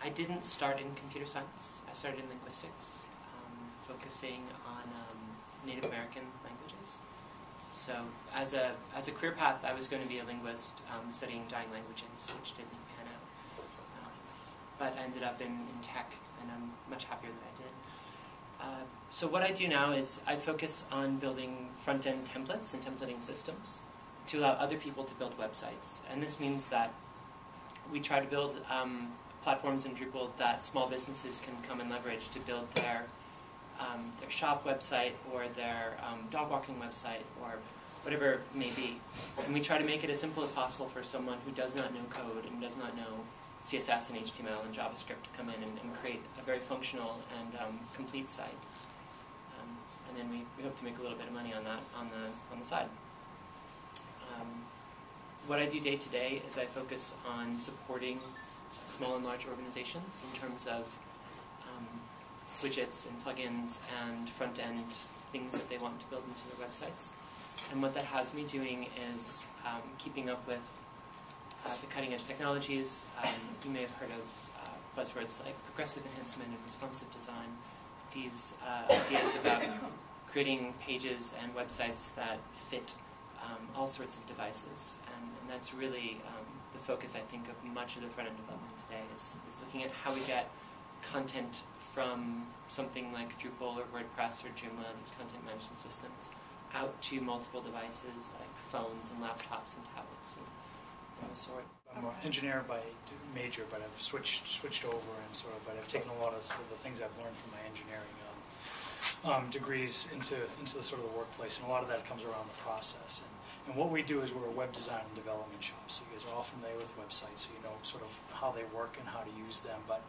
I didn't start in computer science. I started in linguistics, focusing on Native American languages. So as a career path, I was going to be a linguist studying dying languages, which didn't pan out. But I ended up in tech, and I'm much happier that I did. So what I do now is I focus on building front-end templates and templating systems to allow other people to build websites. And this means that we try to build platforms in Drupal that small businesses can come and leverage to build their shop website or their dog walking website or whatever it may be. And we try to make it as simple as possible for someone who does not know code and does not know CSS and HTML and JavaScript to come in and create a very functional and complete site. And then we hope to make a little bit of money on that on the side. What I do day to day is I focus on supporting small and large organizations in terms of widgets and plugins and front-end things that they want to build into their websites. And what that has me doing is keeping up with the cutting-edge technologies. You may have heard of buzzwords like progressive enhancement and responsive design. These ideas about creating pages and websites that fit all sorts of devices. And that's really the focus, I think, of much of the front-end development today is looking at how we get content from something like Drupal or WordPress or Joomla, these content management systems, out to multiple devices like phones and laptops and tablets and the sort. I'm an engineer by major, but I've switched over and but I've taken a lot of the things I've learned from my engineering degrees into the sort of the workplace, and a lot of that comes around the process. And what we do is we're a web design and development shop, so you guys are all familiar with websites, so you know sort of how they work and how to use them. But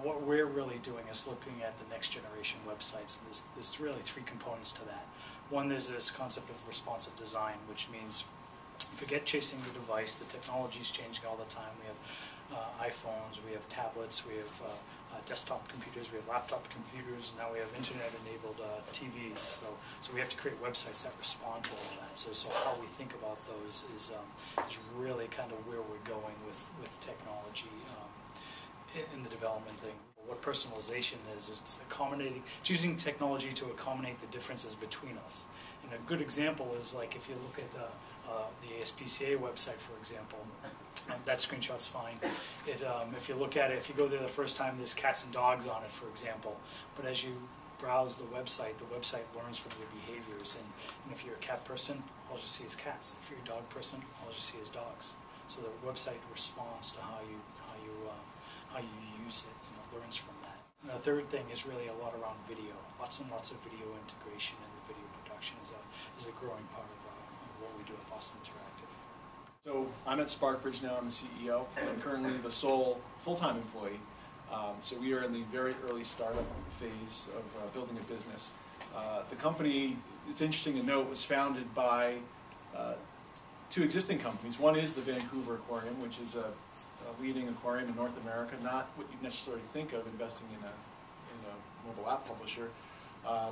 what we're really doing is looking at the next generation websites, and there's really three components to that. One, there's this concept of responsive design, which means forget chasing the device. The technology is changing all the time. We have iPhones, we have tablets, we have desktop computers, we have laptop computers, and now we have internet-enabled TVs. So we have to create websites that respond to all that. So how we think about those is really kind of where we're going with technology in the development thing. What personalization is, it's using technology to accommodate the differences between us. And a good example is like if you look at the ASPCA website, for example. That screenshot's fine. If you look at it, if you go there the first time, there's cats and dogs on it, for example. But as you browse the website learns from your behaviors. And if you're a cat person, all you see is cats. If you're a dog person, all you see is dogs. So the website responds to how you use it, learns from that. And the third thing is really a lot around video. Lots and lots of video integration, and the video production is a growing part of what we do at Boston Interactive. So I'm at Sparkbridge now. I'm the CEO and currently the sole full-time employee. So we are in the very early startup phase of building a business. The company, it's interesting to note, was founded by two existing companies. One is the Vancouver Aquarium, which is a leading aquarium in North America, not what you'd necessarily think of investing in a mobile app publisher,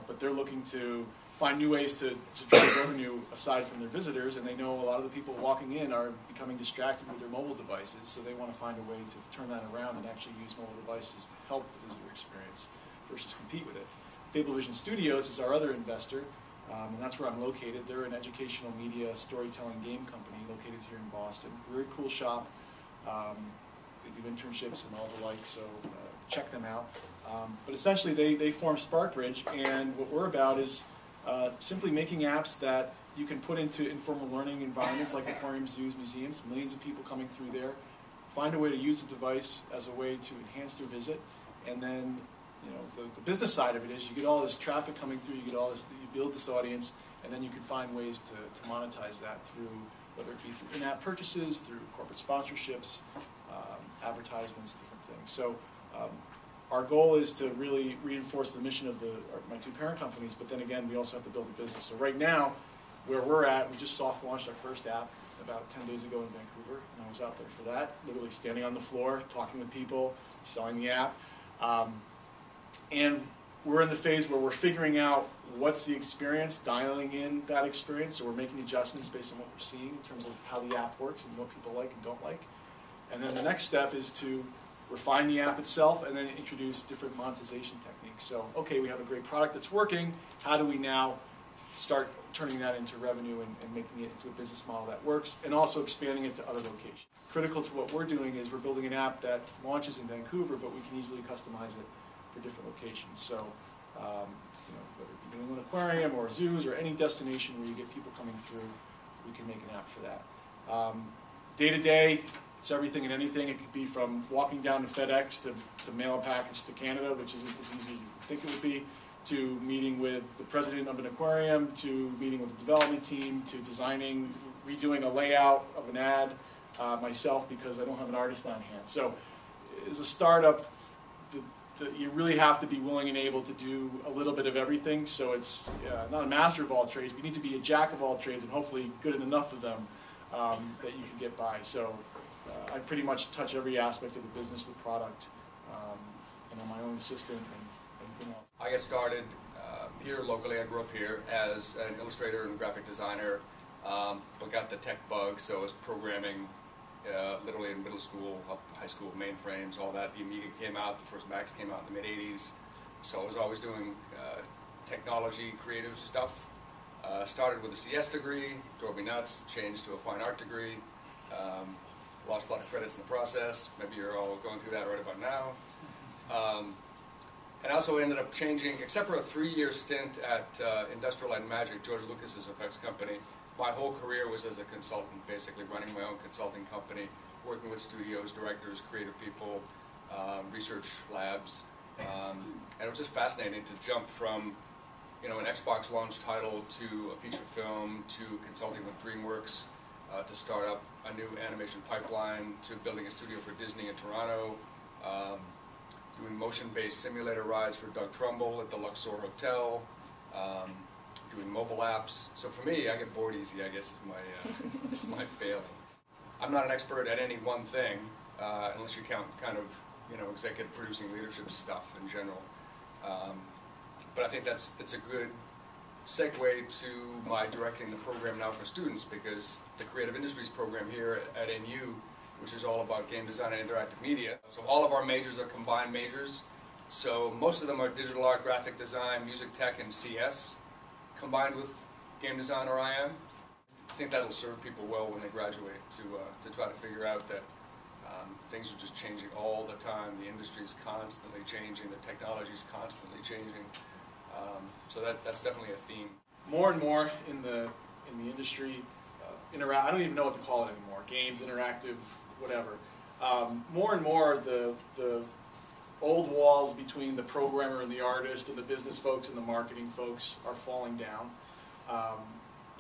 but they're looking to find new ways to drive revenue aside from their visitors, and they know a lot of the people walking in are becoming distracted with their mobile devices, so they want to find a way to turn that around and actually use mobile devices to help the visitor experience versus compete with it. Fablevision Studios is our other investor, and that's where I'm located. They're an educational media storytelling game company located here in Boston. Very cool shop. They do internships and all the like, so check them out. But essentially they form Sparkbridge, and what we're about is simply making apps that you can put into informal learning environments like aquariums, zoos, museums, millions of people coming through there, find a way to use the device as a way to enhance their visit, and then the business side of it is you get all this traffic coming through, you build this audience, and then you can find ways to monetize that through, whether it be through in-app purchases, through corporate sponsorships, advertisements, different things. So our goal is to really reinforce the mission of my two parent companies, but then again, we also have to build a business. So right now, where we're at, we just soft launched our first app about 10 days ago in Vancouver, and I was out there for that, literally standing on the floor, talking with people, selling the app. And we're in the phase where we're figuring out what's the experience, dialing in that experience, so we're making adjustments based on what we're seeing in terms of how the app works and what people like and don't like. And then the next step is to refine the app itself, and then introduce different monetization techniques. So, okay, we have a great product that's working. How do we now start turning that into revenue and making it into a business model that works, and also expanding it to other locations? Critical to what we're doing is we're building an app that launches in Vancouver, but we can easily customize it for different locations. So, whether it be doing an aquarium or zoos or any destination where you get people coming through, we can make an app for that. Day to day, it's everything and anything. It could be from walking down to FedEx to mail a package to Canada, which isn't as easy as you think it would be, to meeting with the president of an aquarium, to meeting with the development team, to designing, redoing a layout of an ad myself because I don't have an artist on hand. So as a startup, you really have to be willing and able to do a little bit of everything. So it's not a master of all trades, but you need to be a jack of all trades and hopefully good at enough of them that you can get by. So I pretty much touch every aspect of the business, the product, and I'm my own assistant and everything else. I got started here locally. I grew up here as an illustrator and graphic designer, but got the tech bug, so I was programming literally in middle school, high school, mainframes, all that. The Amiga came out, the first Macs came out in the mid-'80s, so I was always doing technology, creative stuff. Started with a CS degree, drove me nuts, changed to a fine art degree, lost a lot of credits in the process. Maybe you're all going through that right about now. And I also ended up changing, except for a 3-year stint at Industrial Light and Magic, George Lucas's effects company. My whole career was as a consultant, basically running my own consulting company, working with studios, directors, creative people, research labs. And it was just fascinating to jump from an Xbox launch title to a feature film to consulting with DreamWorks to start up a new animation pipeline to building a studio for Disney in Toronto, doing motion-based simulator rides for Doug Trumbull at the Luxor Hotel, doing mobile apps. So for me, I get bored easy, I guess is my failing. I'm not an expert at any one thing, unless you count kind of executive producing leadership stuff in general. But I think it's a good segue to my directing the program now for students, because the Creative Industries program here at NU, which is all about game design and interactive media. So all of our majors are combined majors. So most of them are digital art, graphic design, music tech, and CS, combined with game design or IM. I think that'll serve people well when they graduate to try to figure out that things are just changing all the time. The industry is constantly changing. The technology is constantly changing. So that's definitely a theme. More and more in the industry, I don't even know what to call it anymore. Games, interactive, whatever. More and more, the old walls between the programmer and the artist and the business folks and the marketing folks are falling down.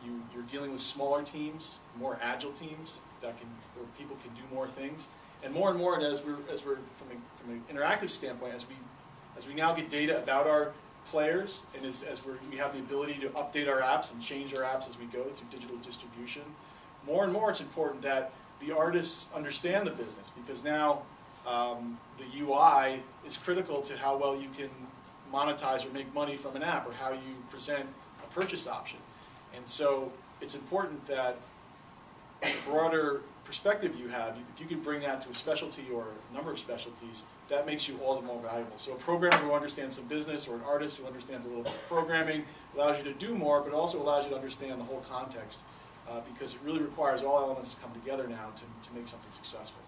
You're dealing with smaller teams, more agile teams where people can do more things. And more, as we're from an interactive standpoint, as we now get data about our players, and as we have the ability to update our apps and change our apps as we go through digital distribution, more and more it's important that the artists understand the business, because now the UI is critical to how well you can monetize or make money from an app, or how you present a purchase option. And so it's important that the broader perspective you have, if you can bring that to a specialty or a number of specialties, that makes you all the more valuable. So a programmer who understands some business, or an artist who understands a little bit of programming, allows you to do more, but also allows you to understand the whole context, because it really requires all elements to come together now to make something successful.